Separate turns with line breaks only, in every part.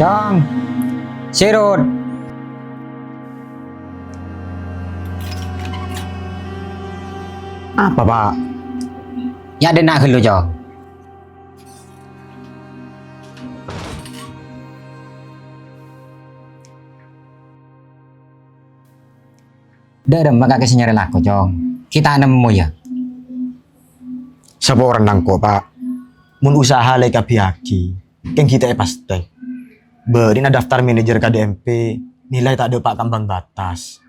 Chong, sirut.
Apa pak?
Ya ada nak helu Chong. Dah maka kesini aku Chong. Kita nemu ya.
Siapa orang nangko pak? Mun usaha lagi kapiaki, kan kita pasti. Berina daftar manajer KDMP, nilai tak ada pak kambang batas.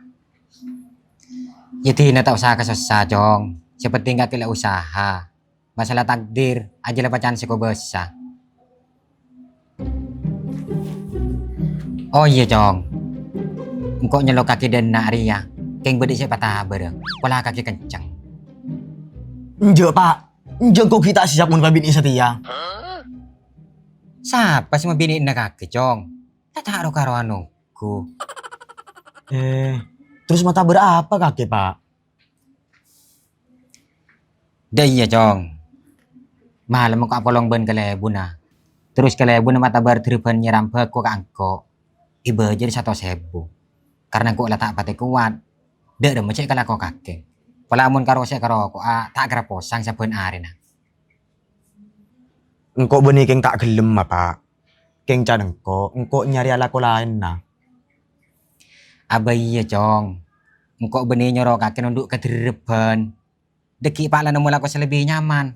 Ya tidak usah kesusah Chong. Seperti nggak kira usaha. Masalah takdir aja lepacan siko besar. Oh iya Chong. Engkau nyelok kaki dan nak ria. Keng bedik saya patah bareng. Pola kaki kencang.
Enggak pak, enggak kok kita siap mun babin setia.
Siapa sih mau bini nak kaki Chong? Tak tahu karo anuku.
Terus mata berapa kaki pak?
Dah iya Chong. Malam kau polong ben kelebuna. Terus kelebuna mata berteriban nyeram beko ke angko. Iba jadi 1.000. Karena kau letak pati kuat. Dah macam kalau kau kakek. Pelamun karo saya karo kau tak kira posang saben hari nah.
Engkau benih keng tak gelem apa? Keng can engkau nyari ala ko lain nah.
Aba iya Chong. Engkau benih nyoro kakek nunduk ke depan. Deki pala nemu laku selebih nyaman.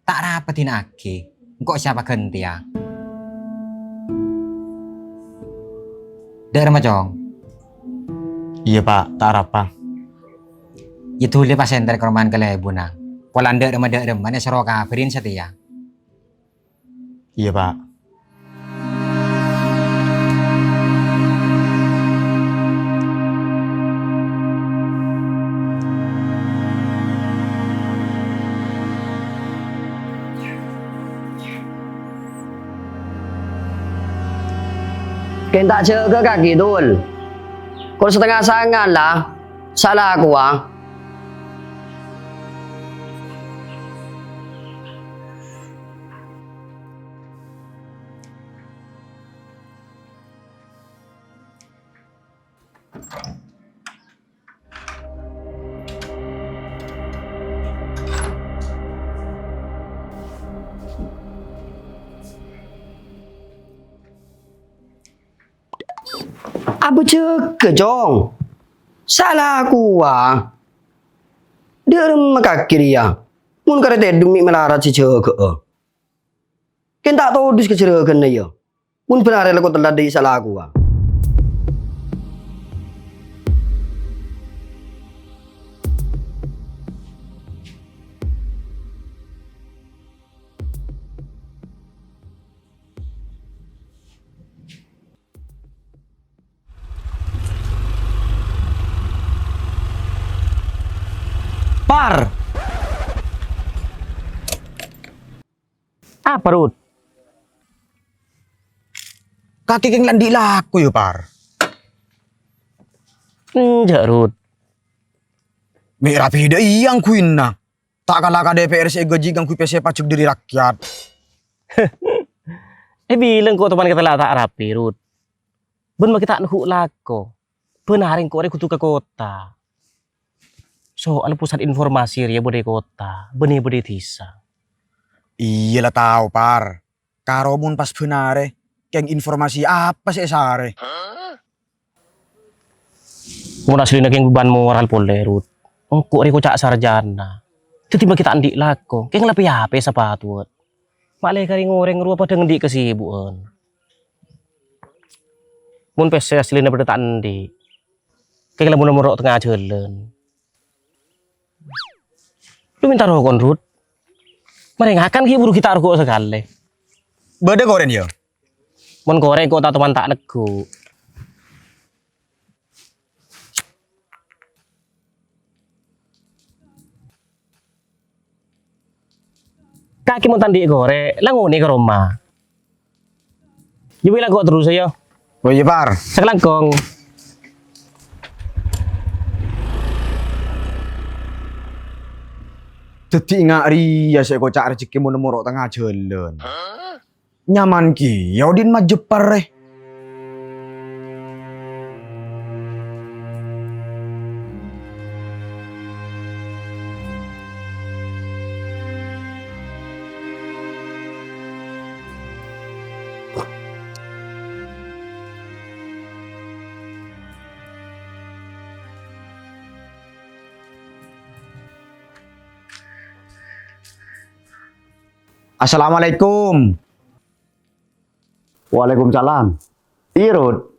Tak rapetin aki. Engkau siapa ganti ya? Dah Chong.
Iya pak, tak apa.
Itu dia pasenter kerumahan kelebuna. Polanda remada mana seroka berin setia.
Iya pak.
Keng tak cek ke kaki dul. Kalau setengah sangan lah, salah aku ah. Apa cek ke Jong? Salah aku ah. Dia remah kaki dia. Mun kare demi melarat si cek ke. Ken tak tahu dus kecerakan dia. Mun benar aku telah dari salah aku ah.
Par.
Apa Rut?
Kaki keng landi laku yo par.
Enggak Rut.
Merah beda iyang kuin na. Tak kalah ka DPR si gaji kang kui PC pacuk diri rakyat.
Bilang kok teman kita lah tak rapi Rut. Ben kita nuhuk lako. Benarin kok kutu ke kota. Soal pusat informasi ya bude kota, benih-benih desa.
Iya lah tahu par. Karo mun pas benare, keng informasi apa sih sare?
Mun asli keng beban moral pole Rut. Engko reko cak sarjana. Tiba kita andik lako, keng lebih HP sepatu. Malah kari ngoreng rupa pada ngendik kesibukan. Mun PC asli pada tak andik. Keng lamun nomor tengah jalan. Lu minta rokok Rut. Mereka kan buru kita rokok sekali.
Beda goren yo.
Mun goreng kok teman tak nego. Kaki mun tandi gore, langone ke rumah. Yo bilang kok terus ya.
Oh iya par.
Sekelangkong.
Jadi ngari ya saya kocak rezeki mau nomor tengah jalan. Nyaman ki, yaudin mah jepar Assalamualaikum.
Waalaikumsalam. Irut.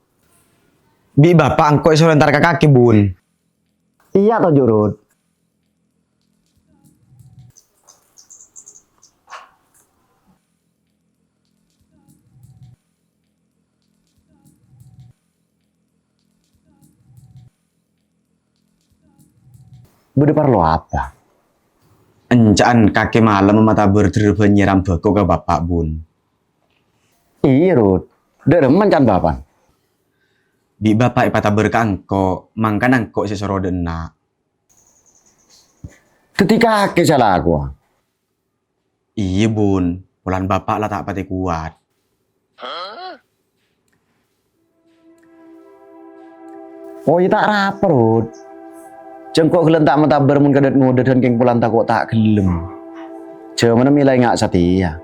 Bi bapak angko iso lentar ke kaki bun.
Iya toh Jurut. Bude perlu apa?
Encaan kaki malam mata berdiri nyiram beko ke bapak bun.
Irut. Dereman kan bapak.
Bi bapak ipata berkangko, mangkan angko sesoro dena.
Ketika ke salah aku.
Iya bun, pulan bapak lah tak pati kuat.
Oh iya tak raperut. Cengkok gelem tak mentabar mun kadet ngodet dan keng pulan tak kok tak gelem. Cuma milai ngak setia.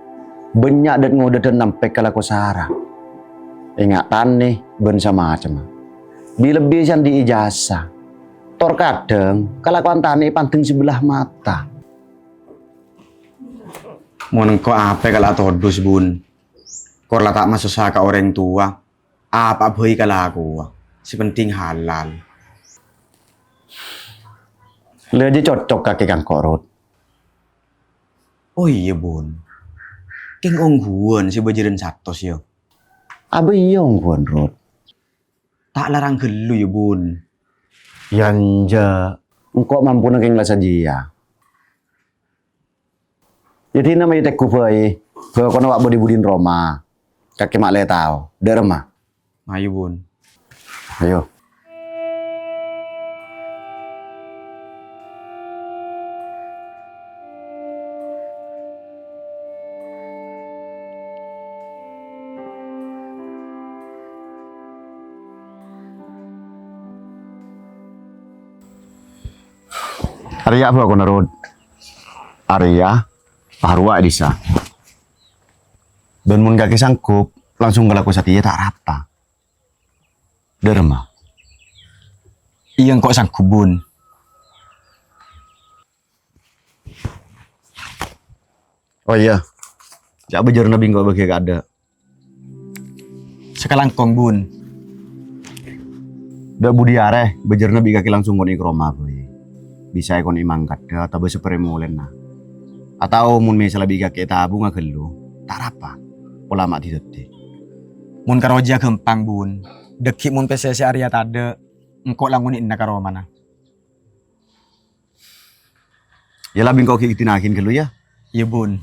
Banyak dat ngodet dan nampek kalau ko sarah. Ingat tane ben sama macam. Bila bisan di ijazah. Tor kadang kalau tane panting sebelah mata.
Mun ko apa kalau todus bun. Kor lah tak masuk ke orang tua. Apa boy kalau aku. Si penting halal.
Leji cocok kaki kang korot.
Oh iya bun. Keng ongguan si bajiran satos yo.
Abi yong kuan rot.
Tak larang gelu ya bun.
Yanja. Engkau mampu naging lasa jia. Jadi nama itek kupai. Kau kono wak budi-budin Roma. Kaki mak le tau. Derma.
Ayo bun.
Ayo. Arya apa aku narod? Arya, parwa disa. Dan mun kaki sangkup, langsung ngelaku satia tak rapa. Derma.
Iya kok sanggup bun.
Oh iya. Jak bejar nabi kau bagi ada.
Sekarang kong bun.
Dak budi areh, bejar nabi kaki langsung kau ke Roma boy. Bisa ikon imangkat atau bersepere mulen nah. Atau mun misalnya biga kita tabung ngagelu, tak rapa. Ulama di detik.
Mun karoja gempang bun. Dekik mun PSSI Arya tade. Engkau langunin nak karo mana.
Ya lah bingkau kitinakin gelu ya.
Iya bun.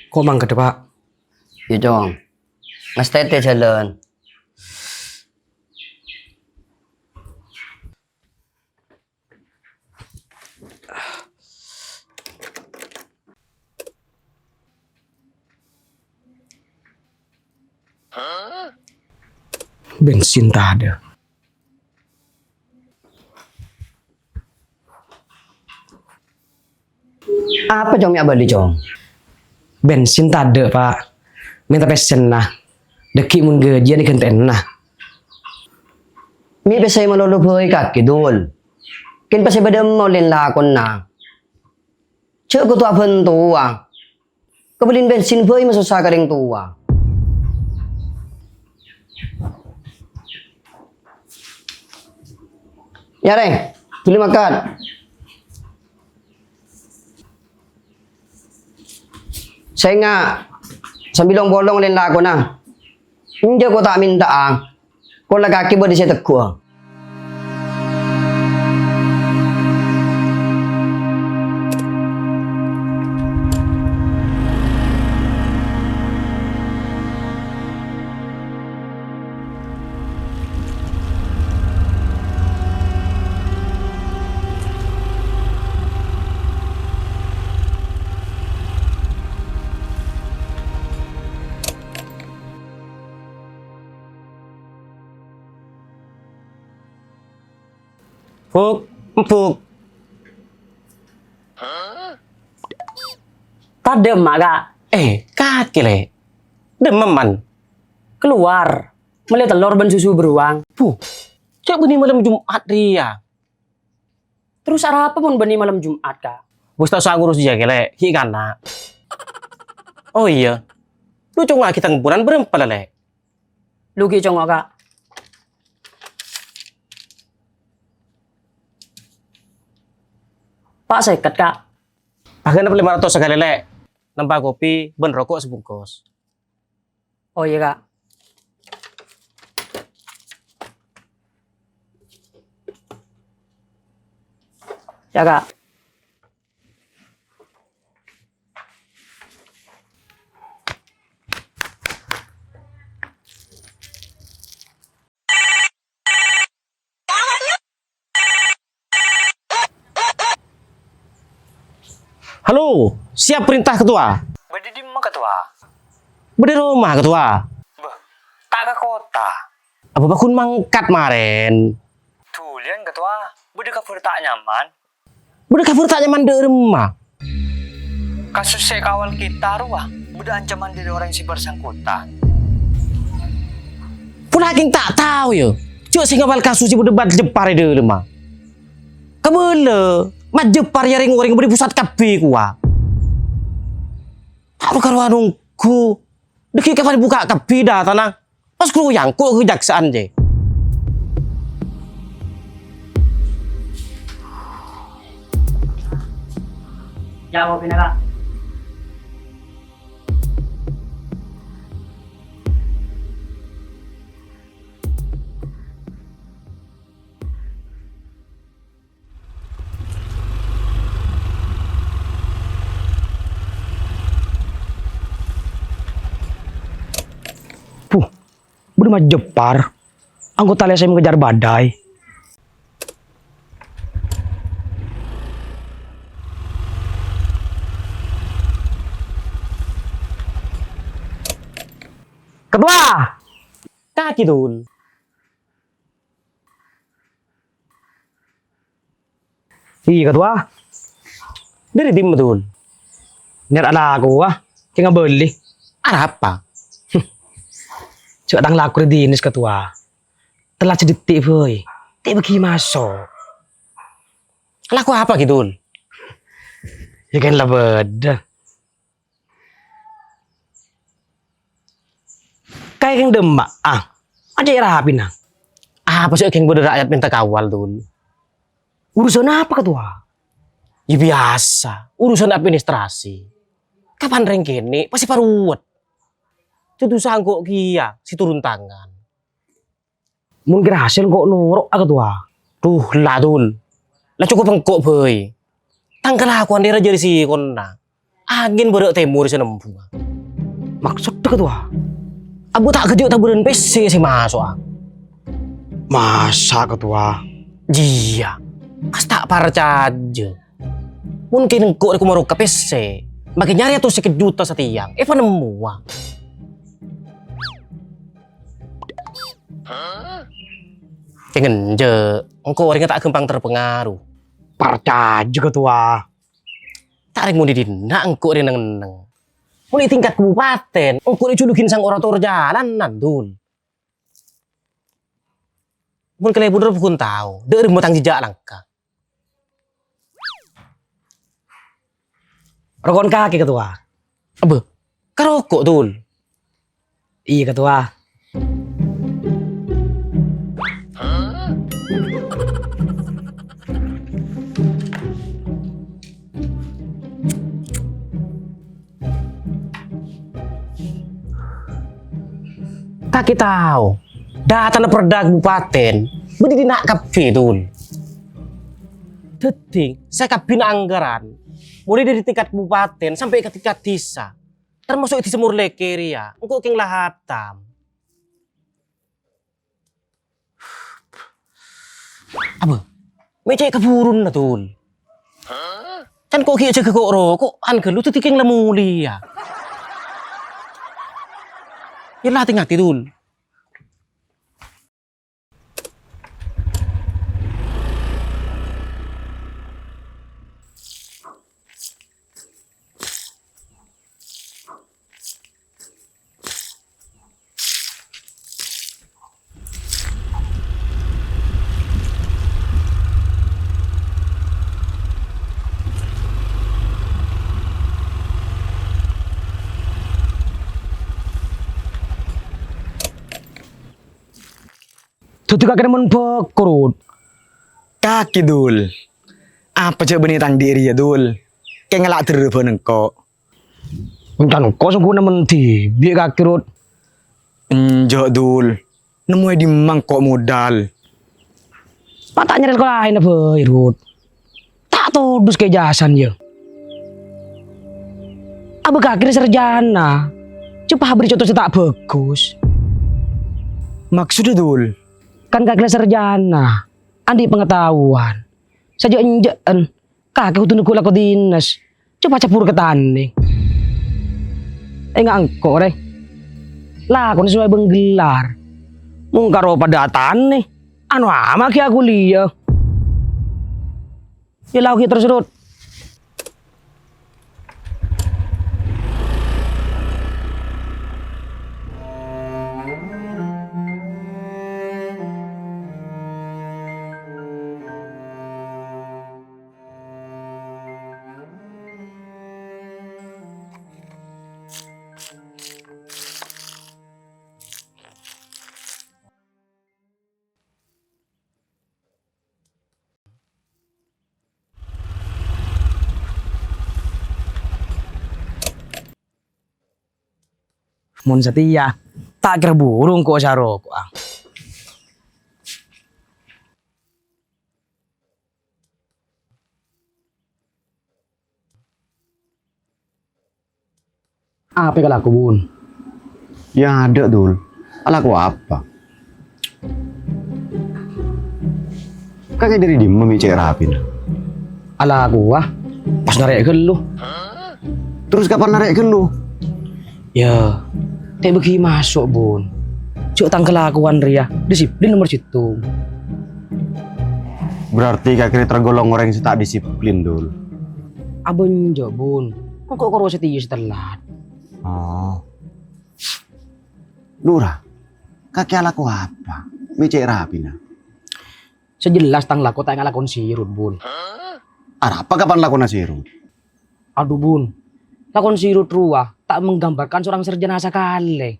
Kok mangkat Pak?
Ya Jong. Mas Tete jalan.
Bensin tak ada.
Apa Jong ya bali Jong?
Bensin tak ada Pak. Minta pesen nah. Deki mun gajian ikenten nah.
Mi pesay malolo boy kaki dul. Kin pasay badam mau len lakon na. Cek ko to apan tuwa. Kabulin bensin boy masusa ka ring tuwa. Yare, tuli makan. Saya nga sambilong bolong len lako na. Hindi ko ta minta ah. Kung lagaki ba di siya tagko.
Fuk, empuk.
Tadem maka
Kaki le. Demam man.
Keluar. Melihat telur dan susu beruang.
Puh. Cak beni malam Jumat ria.
Terus arah apa pun bani malam Jumat, Kak?
Bos tak usah ngurus dia kele. Hi kana. Oh iya. Lu cuma kita nguburan berempat le.
Lu ki congok, Kak. Pak seket, Kak.
Pakai 500 sekali le. Nambah kopi, ben rokok sebungkus.
Oh iya, Kak. Ya, Kak.
Halo, siap perintah ketua.
Bedi di mana ketua?
Bedi rumah ketua.
Tak ke kota.
Apa bakun mangkat maren?
Tulian ketua. Bedi kafur tak nyaman.
Bedi kafur tak nyaman di rumah.
Kasus kawal kita ruah. Bedi ancaman dari orang si bersangkutan.
Pula king tak tahu yo. Cuk sing awal kasus ibu debat jepar di rumah. Kebele, mat jepar ya ring beri pusat kabe kuah. Tak karo anungku. Deki kapan buka kabe dah tanah. Pas yang kok kejaksaan je.
Ya, mau pindah, Kak.
Bernama Jepar. Anggota LSM mengejar badai. Ketua!
Kaki dul.
Iya ketua.
Dari tim betul.
Niat ada aku tinggal beli.
Ada apa?
Cuk tang laku di dinis ketua. Telah cedetik boy. Tik bagi masuk.
Laku apa gitu?
Ya kan lah beda. Kayak yang demak aja ya rapi nah.
Apa sih yang bodoh rakyat minta kawal dul?
Urusan apa ketua?
Ya biasa, urusan administrasi. Kapan rengkene pasti paruwet. Itu sanggup kia si turun tangan.
Mungkin hasil kok nuruk ketua.
Tuh lah dul. Lah cukup pengkok boy. Tanggal aku andira jadi si kona. Angin berok timur senempu.
Maksud tuh ketua?
Abu tak kejut tak beren PC sih masuk.
Masa ketua?
Iya. Pas tak percaya. Mungkin engkau aku mau ke PC. Makin nyari atau sedikit juta setiang. Apa nemu? Jangan je. Engkau orangnya tak gampang terpengaruh.
Percaya ketua.
Tak ada yang mau didina. Engkau orang neng-neng. Mulai tingkat kabupaten. Engkau dijulukin sang orator jalanan dul. Mungkin kalian bener pun tahu. Dari mau tanggung jejak langkah.
Rokon kaki ketua.
Apa? Karokok dul.
Iya ketua.
Tak kita tahu. Data na perda kabupaten. Bedi nak kapi dul. Deting, saya kapi anggaran. Mulai dari tingkat kabupaten sampai ke tingkat desa. Termasuk di semur lekeri ya. Engkau keng lahatam. Apa? Mecek keburun na dul. Kan kok kia jaga kok rokok. Angger lu tuh tikeng lemuli ya. Ya lah tinggal dul.
Tuh kaki men pekrut.
Kaki dul. Apa coba nih tang diri ya dul? Kayak ngelak telepon engkau.
Encan kok sungguh menti, biar kaki rut.
Enjok dul. Nemu di mangkok modal.
Patanya dari sekolah lain apa, Rut? Tak todus kayak jasan ya. Abah kaki sarjana. Coba beri contoh tak bagus.
Maksudnya dul?
Kan kaki sarjana. Andi pengetahuan. Saja enjaan. Kaki kutu nukul aku dinas. Coba capur ke tani. Enggak angkor eh. Lakon sesuai benggelar. Mungkaro pada tani. Anu ama ki aku liya. Ya lau terus Rut. Mun setia, tak kira burung kok sarok. Apa kalau aku bun?
Ya ada dul. Alaku apa? Kakek dari di mami cek rapin.
Ala aku pas narek lu.
Terus kapan narik lu?
Ya, tak bagi masuk bun. Cuk tang kelakuan ria, disiplin nomor situ.
Berarti kakek tergolong orang yang tak disiplin dul.
Abon jo bun, kok koro setia setelat.
Oh. Lurah, kakek alaku apa? Micek rapina.
Sejelas tang laku tak ngalakon sirut bun.
Apa kapan laku nasirut?
Aduh bun, lakon sirut ruah tak menggambarkan seorang sarjana sekali.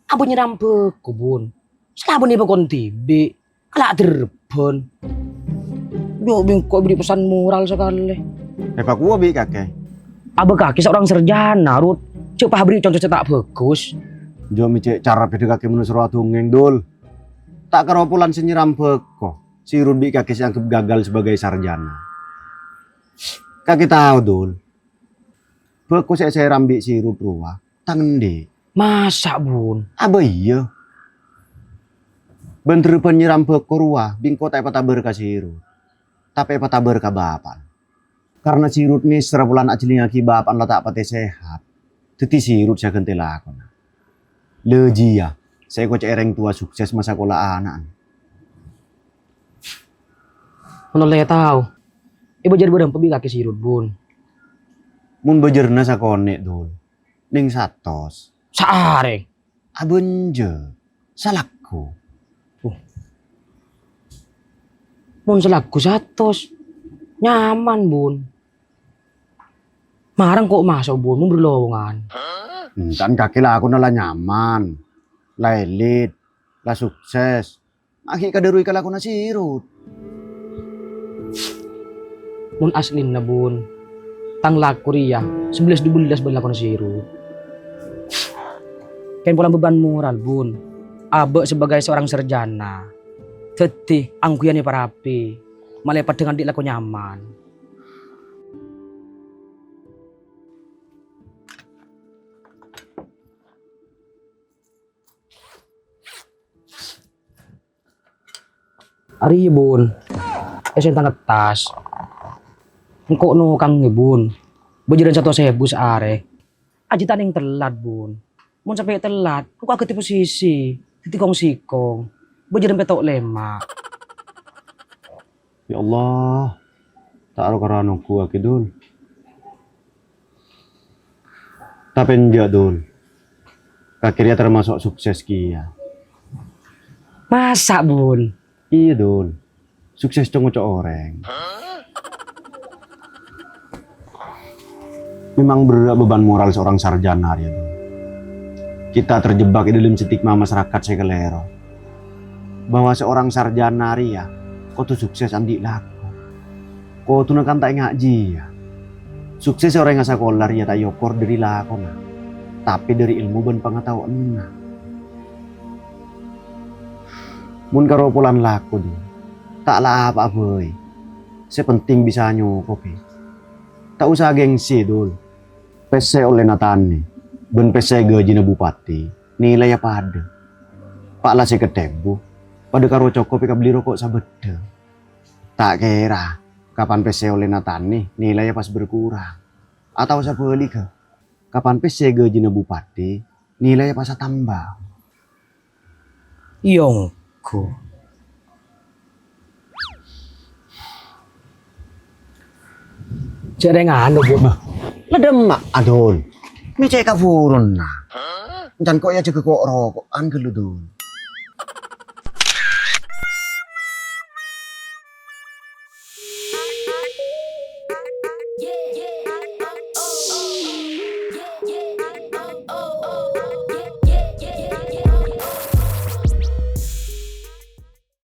Abu nyeram beku bun. Selabun ibu kon tibi, kalak terbon. Yo bingkok beri pesan moral sekali.
Apa gua bi kakek?
Abu kaki seorang sarjana Rut. Coba beri contoh cetak bagus.
Jo micek cara beda kakek menurut suruh tungeng dul. Tak keropulan senyiram beko. Si Rudi kakek dianggap gagal sebagai sarjana. Kakek tahu dul. Beko saya rambi si Rud ruah. Tangendi.
Masa bun?
Apa iya? Bener penyiram beko ruah. Bingko tak patah berkasih Rud. Tapi patah berkah bapan. Karena si Rud ini serabulan ajiling aki bapan lah tak patah sehat. Teti si Rud saya ganti lakon. Leji ya. Saya kocek ereng tua sukses masa sekolah anak.
Menoleh tahu. Ibu jadi bodang pebi kaki sirut bun.
Mun bejerna sakonek dul. Ning satos.
Saare.
Abenje. Salahku.
Mun selaku satos. Nyaman bun. Marang kok masuk bun, mun berlowongan.
Kan kaki lah aku nala nyaman. Lah elit. Lah sukses. Akhir kaderui kalau aku nasirut.
Mun aslin na bun. Tang laku ria. 11-12 berlakon siru. Kain pulang beban moral bun. Abe sebagai seorang sarjana. Teti angkuyan para api. Malepat dengan dik laku nyaman. Ari bun. Esen tang tas. Engkau no kang bun. Bejeran 1.000 saare. Ajitan yang telat bun. Mun sampai telat, engkau agak posisi. Titikong sikong. Bejeran petok lemak.
Ya Allah. Tak ada karena aku akidul. Tapi enggak dul. Akhirnya termasuk sukses kia.
Masa bun?
Iya dul. Sukses congok orang. Memang berat beban moral seorang sarjana ya dul. Kita terjebak di dalam stigma masyarakat sekelero.
bahwa seorang sarjana ria kau tuh sukses andi laku. Kau tuh kan tak ngaji ya. Sukses orang yang sekolah ria tak yokor dari laku nah. Tapi dari ilmu dan pengetahuan nah. Mun karo pulan laku di. Tak lah apa boy. Sepenting bisa nyokopi. Tak usah gengsi dul. Pese oleh natani. Ben pese gaji na bupati. Nilai apa ada. Pak lah si ketebu. Pada karo cokopi beli rokok sabeda. Tak kira. Kapan pese oleh natani. Nilai pas berkurang. Atau saya beli ke. Kapan pese gaji na bupati. Nilai pas tambah.
Yongko.
Cek nganu bu.
Ledemak adol. Ini cek kafurun nah. Dan kok ya jaga kok rokokan ke lu dul.
Yeah.